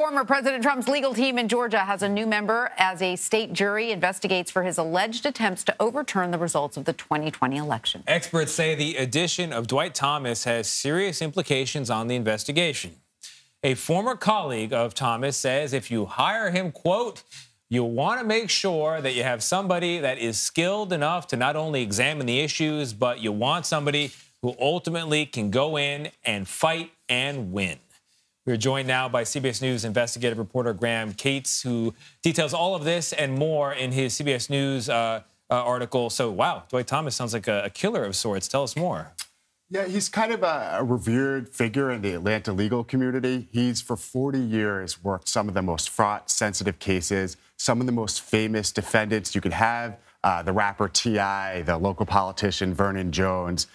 Former President Trump's legal team in Georgia has a new member as a state jury investigates for his alleged attempts to overturn the results of the 2020 election. Experts say the addition of Dwayne Thomas has serious implications on the investigation. A former colleague of Thomas says if you hire him, quote, you'll want to make sure that you have somebody that is skilled enough to not only examine the issues, but you want somebody who ultimately can go in and fight and win. We're joined now by CBS News investigative reporter Graham Cates, who details all of this and more in his CBS News article. So, wow, Dwayne Thomas sounds like a killer of sorts. Tell us more. Yeah, he's kind of a revered figure in the Atlanta legal community. He's, for 40 years, worked some of the most fraught, sensitive cases, some of the most famous defendants you could have. The rapper T.I., the local politician Vernon Jones.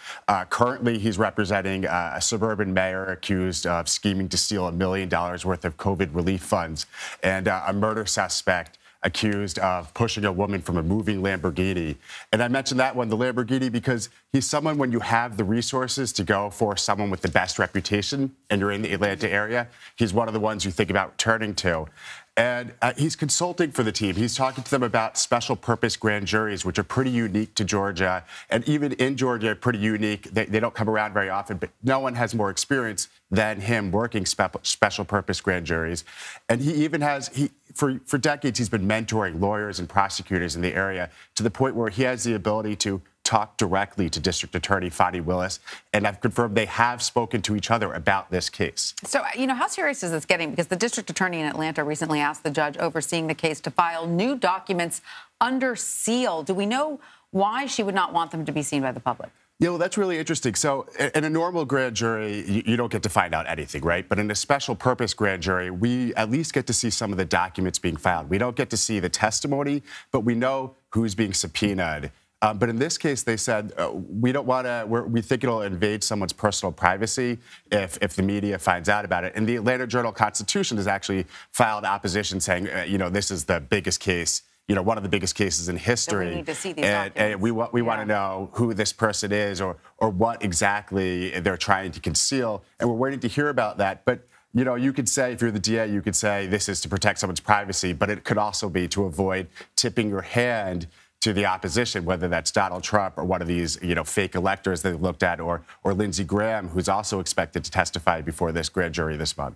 Currently, he's representing a suburban mayor accused of scheming to steal $1 million worth of COVID relief funds, and a murder suspect accused of pushing a woman from a moving Lamborghini. And I mentioned that one, the Lamborghini, because he's someone, when you have the resources to go for someone with the best reputation and you're in the Atlanta area, he's one of the ones you think about turning to. And he's consulting for the team. He's talking to them about special purpose grand juries, which are pretty unique to Georgia. And even in Georgia, pretty unique. They don't come around very often, but no one has more experience than him working special purpose grand juries. And he even has, for decades, he's been mentoring lawyers and prosecutors in the area to the point where he has the ability to talk directly to District Attorney Fani Willis, and I've confirmed they have spoken to each other about this case. So, how serious is this getting? Because the district attorney in Atlanta recently asked the judge overseeing the case to file new documents under seal. Do we know why she would not want them to be seen by the public? Yeah, well, that's really interesting. So in a normal grand jury, you don't get to find out anything, right? But in a special purpose grand jury, we at least get to see some of the documents being filed. We don't get to see the testimony, but we know who's being subpoenaed. But in this case, they said, we don't want to, we think it'll invade someone's personal privacy if the media finds out about it. And the Atlanta Journal-Constitution has actually filed opposition saying, this is the biggest case, one of the biggest cases in history. So we need to see these documents. And we want to know who this person is or what exactly they're trying to conceal. And we're waiting to hear about that. But you could say, if you're the DA, you could say this is to protect someone's privacy, but it could also be to avoid tipping your hand to the opposition, whether that's Donald Trump or one of these, fake electors they've looked at, or Lindsey Graham, who's also expected to testify before this grand jury this month.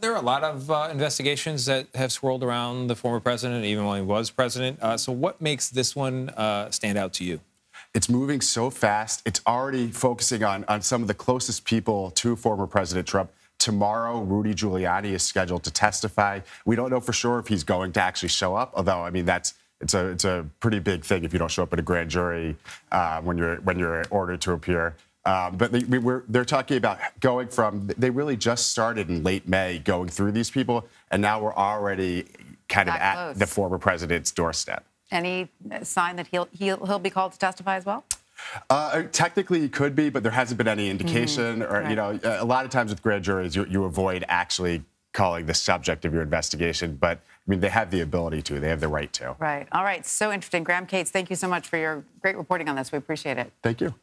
There are a lot of investigations that have swirled around the former president, even when he was president. So what makes this one stand out to you? It's moving so fast. It's already focusing on some of the closest people to former President Trump. Tomorrow, Rudy Giuliani is scheduled to testify. We don't know for sure if he's going to actually show up, although, it's a pretty big thing if you don't show up at a grand jury when you're ordered to appear. But they're talking about going from, they really just started in late May going through these people, and now we're already kind of at the former president's doorstep. Any sign that he'll be called to testify as well? Technically, he could be, but there hasn't been any indication. Or right. A lot of times with grand juries, you avoid actually calling the subject of your investigation, but they have the ability to. They have the right to. Right. All right. So interesting. Graham Cates, thank you so much for your great reporting on this. We appreciate it. Thank you.